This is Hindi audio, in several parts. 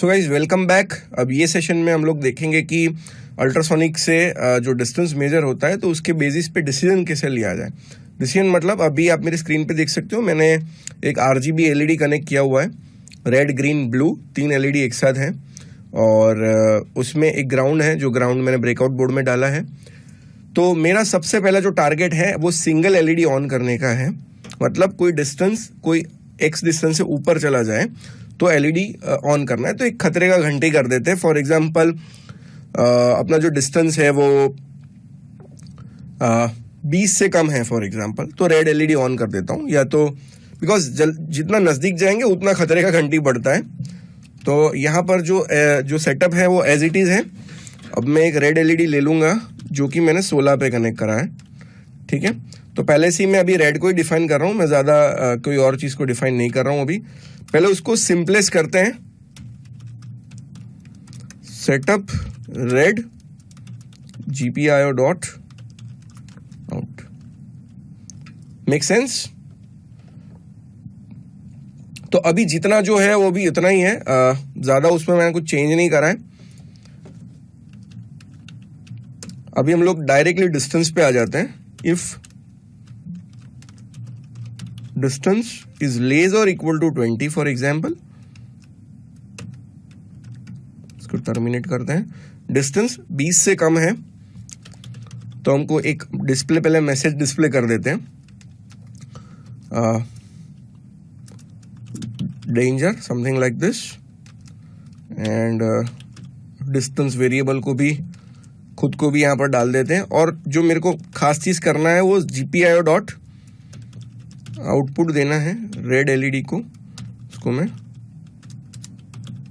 So guys welcome back. अब ये सेशन में हम लोग देखेंगे कि अल्ट्रासोनिक से जो डिस्टेंस मेजर होता है तो उसके बेसिस पे डिसीजन कैसे लिया जाए। डिसीजन मतलब अभी आप मेरी स्क्रीन पे देख सकते हो, मैंने एक RGB LED कनेक्ट किया हुआ है। रेड ग्रीन ब्लू 3 LED एक साथ हैं और उसमें एक ग्राउंड है, जो ग्राउंड मैंने ब्रेकआउट बोर्ड में डाला है। तो मेरा सबसे पहला जो टारगेट है वो सिंगल LED ऑन करने का है। मतलब कोई डिस्टेंस, कोई X डिस्टेंस से ऊपर चला जाए तो LED ऑन करना है। तो एक खतरे का घंटी कर देते हैं। फॉर एग्जांपल अपना जो डिस्टेंस है वो 20 से कम है फॉर एग्जांपल, तो रेड LED ऑन कर देता हूँ। या तो बिकॉज जितना नज़दीक जाएंगे उतना खतरे का घंटी बढ़ता है। तो यहाँ पर जो सेटअप है वो एज इट इज़ है। अब मैं एक रेड LED ले लूँगा जो कि मैंने 16 पे कनेक्ट करा है। ठीक है, तो पहले से ही मैं अभी रेड को ही डिफाइन कर रहा हूँ, मैं ज़्यादा कोई और चीज़ को डिफाइन नहीं कर रहा हूँ। अभी पहले उसको सिंपलेस्ट करते हैं। Setup red GPIO dot out. Make sense? तो अभी जितना जो है वो भी उतना ही है, ज़्यादा उसमें मैंने कुछ चेंज नहीं करा है। अभी हम लोग डायरेक्टली डिस्टेंस पे आ जाते हैं। इफ डिस्टेंस इज लेस और इक्वल टू 20 फॉर एग्जाम्पल, इसको टर्मिनेट करते हैं। डिस्टेंस 20 से कम है तो हमको एक डिस्प्ले, पहले मैसेज डिस्प्ले कर देते हैं। Danger something like this, and distance variable को भी खुद को भी यहाँ पर डाल देते हैं। और जो मेरे को खास चीज करना है वो GPIO डॉट आउटपुट देना है रेड LED को, उसको मैं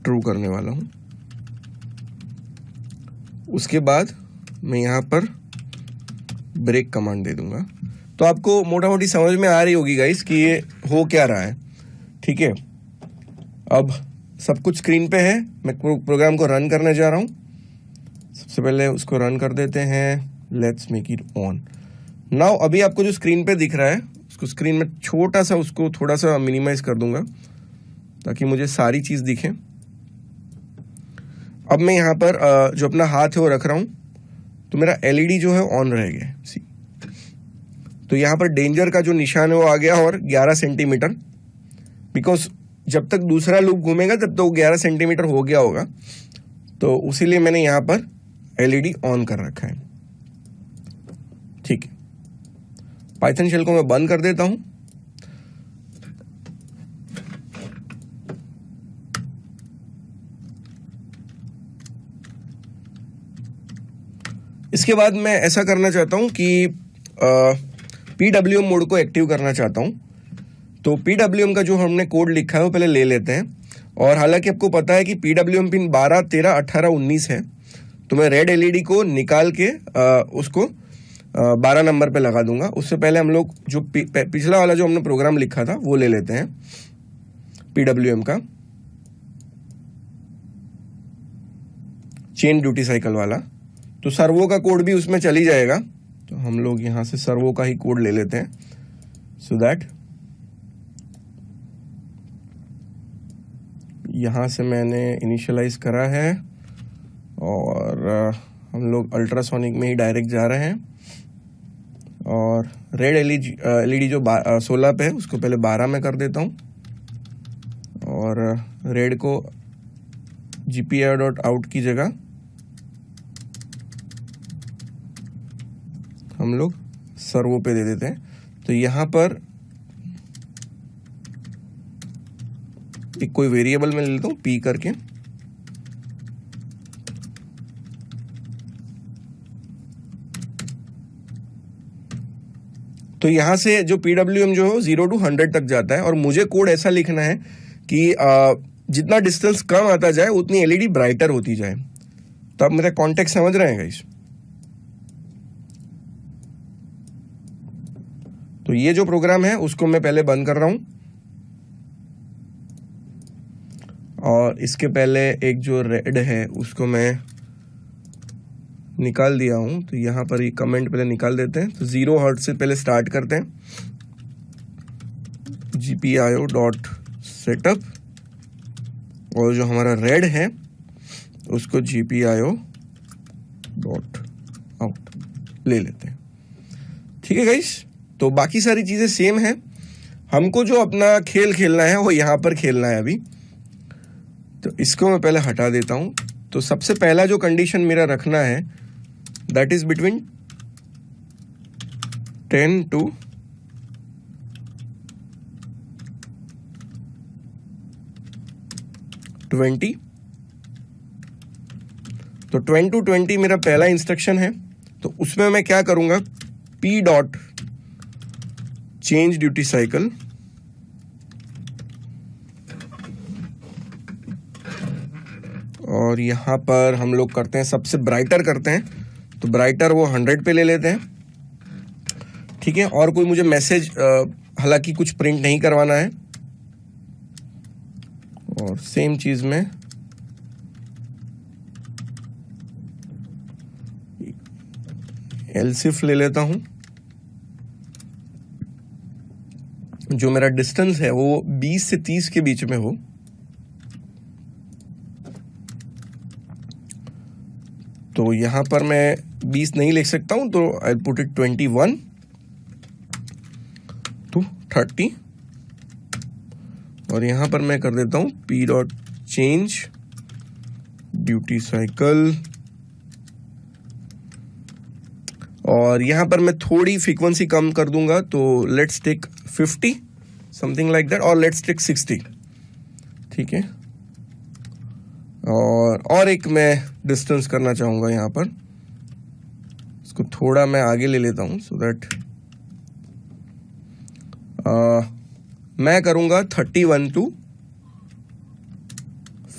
ट्रू करने वाला हूं। उसके बाद मैं यहाँ पर ब्रेक कमांड दे दूंगा। तो आपको मोटा मोटी समझ में आ रही होगी गाइस कि ये हो क्या रहा है। ठीक है, अब सब कुछ स्क्रीन पे है। मैं प्रोग्राम को रन करने जा रहा हूं। सबसे पहले उसको रन कर देते हैं। Let's make it on now. अभी आपको जो स्क्रीन पे दिख रहा है उसको स्क्रीन में छोटा सा, उसको थोड़ा सा मिनिमाइज कर दूंगा ताकि मुझे सारी चीज दिखे। अब मैं यहाँ पर जो अपना हाथ है वो रख रहा हूं, तो मेरा LED जो है ऑन रह गया। सी, तो यहाँ पर डेंजर का जो निशान है वो आ गया और 11 सेंटीमीटर, बिकॉज जब तक दूसरा लूप घूमेगा तब तो 11 सेंटीमीटर हो गया होगा। तो उसीलिए मैंने यहाँ पर LED ऑन कर रखा है। ठीक है, पाइथन शेल को मैं बंद कर देता हूं। इसके बाद मैं ऐसा करना चाहता हूं कि PWM मोड को एक्टिव करना चाहता हूं। तो PWM का जो हमने कोड लिखा है वो पहले ले लेते हैं। और हालांकि आपको पता है कि PWM पिन 12, 13, 18, 19 है, तो मैं रेड LED को निकाल के उसको 12 नंबर पे लगा दूंगा। उससे पहले हम लोग जो पिछला वाला जो हमने प्रोग्राम लिखा था वो ले लेते हैं PWM का, चेन ड्यूटी साइकिल वाला। तो सर्वो का कोड भी उसमें चली जाएगा, तो हम लोग यहां से सर्वो का ही कोड ले लेते हैं। सो दैट यहां से मैंने इनिशियलाइज करा है और हम लोग अल्ट्रासोनिक में ही डायरेक्ट जा रहे हैं। और रेड LED जो 16 पे है उसको पहले 12 में कर देता हूं और रेड को GPIO डॉट आउट की जगह हम लोग सर्वो पे दे देते हैं। तो यहां पर एक कोई वेरिएबल में ले लेता हूं P करके। तो यहां से जो PWM जो है 0 to 100 तक जाता है और मुझे कोड ऐसा लिखना है कि जितना डिस्टेंस कम आता जाए उतनी LED ब्राइटर होती जाए। तो आप मेरा कॉन्टेक्स्ट समझ रहे हैं गाइस? तो ये जो प्रोग्राम है उसको मैं पहले बंद कर रहा हूं और इसके पहले एक जो रेड है उसको मैं निकाल दिया हूं। तो यहां पर ये कमेंट पहले निकाल देते हैं। तो 0 हर्ट्ज से पहले स्टार्ट करते हैं। GPIO डॉट सेटअप और जो हमारा रेड है उसको GPIO डॉट आउट ले लेते हैं। ठीक है गाइस, तो बाकी सारी चीजें सेम है। हमको जो अपना खेल खेलना है वो यहाँ पर खेलना है अभी। तो इसको मैं पहले हटा देता हूं। तो सबसे पहला जो कंडीशन मेरा रखना है दैट इज बिटवीन 10 to 20। तो 10 to 20 मेरा पहला इंस्ट्रक्शन है। तो उसमें मैं क्या करूंगा, P dot change duty cycle और यहां पर हम लोग करते हैं सबसे ब्राइटर करते हैं। तो ब्राइटर वो 100 पे ले लेते हैं। ठीक है, और कोई मुझे मैसेज हालांकि कुछ प्रिंट नहीं करवाना है। और सेम चीज में एलसिफ ले लेता हूं। जो मेरा डिस्टेंस है वो 20 से 30 के बीच में हो। तो यहां पर मैं 20 नहीं लिख सकता हूं, तो आई पुट इट 21 to 30। और यहां पर मैं कर देता हूं P dot change duty cycle. और यहां पर मैं थोड़ी फ्रीक्वेंसी कम कर दूंगा। तो let's take 50 something like that, और लेट्स टेक 60। ठीक है, और एक मैं डिस्टेंस करना चाहूंगा यहां पर। इसको थोड़ा मैं आगे ले लेता हूं सो दैट मैं करूंगा 31 to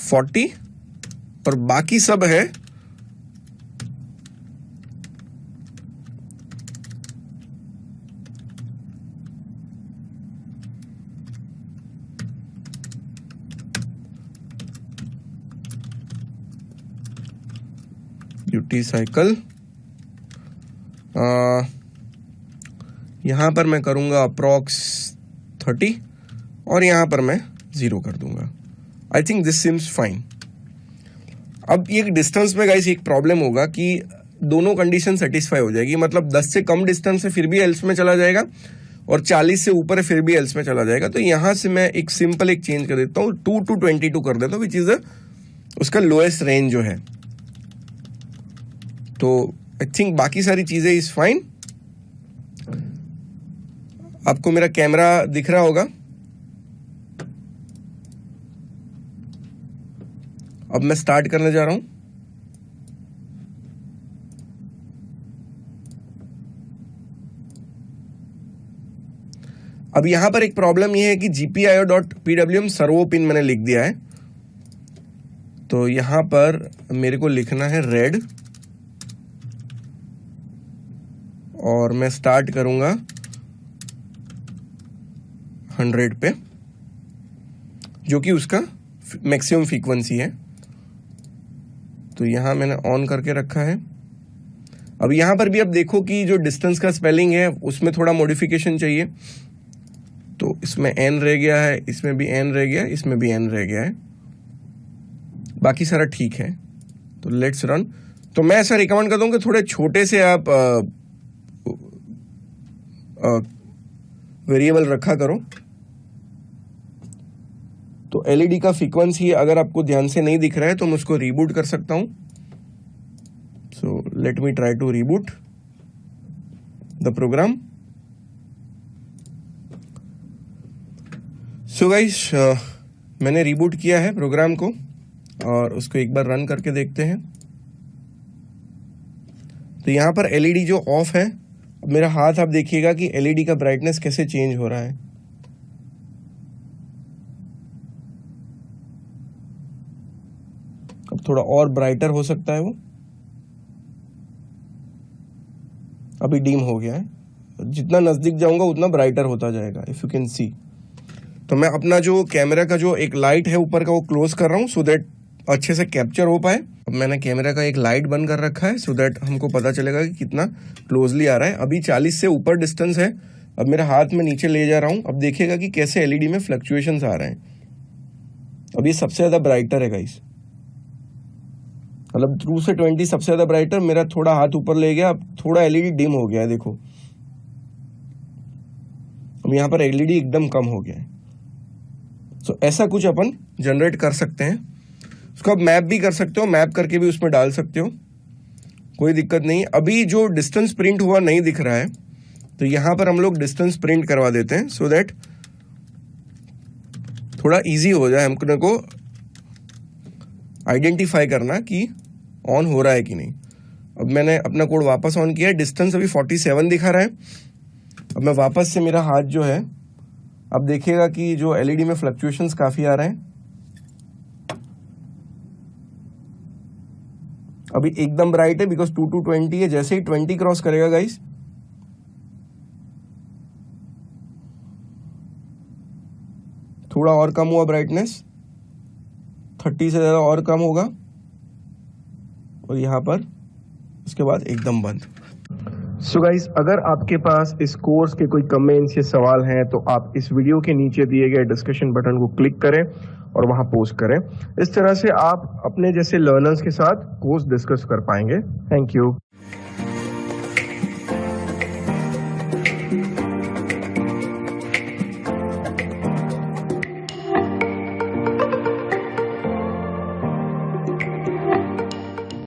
40 और बाकी सब है ड्यूटी साइकिल। यहां पर मैं करूंगा अप्रॉक्स 30 और यहां पर मैं 0 कर दूंगा। I think this CIMS fine. अब ये डिस्टेंस में गाइस एक प्रॉब्लम होगा कि दोनों कंडीशन सेटिस्फाई हो जाएगी। मतलब 10 से कम डिस्टेंस है फिर भी एल्स में चला जाएगा, और 40 से ऊपर है फिर भी एल्स में चला जाएगा। तो यहां से मैं एक सिंपल एक चेंज कर देता हूं, 2 to 22 कर देता हूं, विच इज उसका लोएस्ट रेंज जो है। तो आई थिंक बाकी सारी चीजें इज फाइन। आपको मेरा कैमरा दिख रहा होगा। अब मैं स्टार्ट करने जा रहा हूं। अब यहां पर एक प्रॉब्लम यह है कि GPIO.PWM सर्वो पिन मैंने लिख दिया है। तो यहां पर मेरे को लिखना है रेड, और मैं स्टार्ट करूंगा 100 पे, जो कि उसका मैक्सिमम फ्रीक्वेंसी है। तो यहां मैंने ऑन करके रखा है। अब यहां पर भी अब देखो कि जो डिस्टेंस का स्पेलिंग है उसमें थोड़ा मॉडिफिकेशन चाहिए। तो इसमें एन रह गया है, इसमें भी एन रह गया है, इसमें भी एन रह गया है, बाकी सारा ठीक है। तो लेट्स रन। तो मैं ऐसा रिकमेंड करता हूं कि थोड़े छोटे से आप वेरिएबल रखा करो। तो एलईडी का फ्रीक्वेंसी अगर आपको ध्यान से नहीं दिख रहा है तो मैं उसको रीबूट कर सकता हूं। So let me try to reboot the program. So guys, मैंने रीबूट किया है प्रोग्राम को, और उसको एक बार रन करके देखते हैं। तो यहां पर एलईडी जो ऑफ है, मेरा हाथ आप देखिएगा कि एलईडी का ब्राइटनेस कैसे चेंज हो रहा है। अब थोड़ा और ब्राइटर हो सकता है वो। अभी डीम हो गया है, जितना नजदीक जाऊंगा उतना ब्राइटर होता जाएगा, इफ यू कैन सी। तो मैं अपना जो कैमरा का जो एक लाइट है ऊपर का वो क्लोज कर रहा हूं सो दैट अच्छे से कैप्चर हो पाए। अब मैंने कैमरा का एक लाइट बंद कर रखा है सो दैट हमको पता चलेगा कि कितना क्लोजली आ रहा है। अभी 40 से ऊपर डिस्टेंस है। अब मेरा हाथ में नीचे ले जा रहा हूं। अब देखिएगा कि कैसे एलईडी में फ्लक्चुएशंस आ रहे हैं। अब ये सबसे ज्यादा ब्राइटर है गाइस, मतलब 2 से 20 सबसे ज्यादा ब्राइटर। मेरा थोड़ा हाथ ऊपर ले गया, अब थोड़ा एलईडी डिम हो गया है, देखो अब यहाँ पर एलईडी एकदम कम हो गया है। सो ऐसा कुछ अपन जनरेट कर सकते हैं। उसको आप मैप भी कर सकते हो, मैप करके भी उसमें डाल सकते हो, कोई दिक्कत नहीं। अभी जो डिस्टेंस प्रिंट हुआ नहीं दिख रहा है, तो यहां पर हम लोग डिस्टेंस प्रिंट करवा देते हैं, सो दैट थोड़ा इजी हो जाए हमको आइडेंटिफाई करना कि ऑन हो रहा है कि नहीं। अब मैंने अपना कोड वापस ऑन किया, डिस्टेंस अभी 47 दिखा रहा है। अब मैं वापस से, मेरा हाथ जो है, अब देखिएगा कि जो एलईडी में फ्लक्चुएशंस काफी आ रहे हैं। अभी एकदम ब्राइट है बिकॉज 2 to 20 है। जैसे ही 20 क्रॉस करेगा गाइस, थोड़ा और कम हुआ ब्राइटनेस, 30 से ज्यादा और कम होगा, और यहां पर उसके बाद एकदम बंद। सो गाइस, अगर आपके पास इस कोर्स के कोई कमेंट्स या सवाल हैं तो आप इस वीडियो के नीचे दिए गए डिस्कशन बटन को क्लिक करें और वहां पोस्ट करें। इस तरह से आप अपने जैसे लर्नर्स के साथ कोर्स डिस्कस कर पाएंगे। Thank you.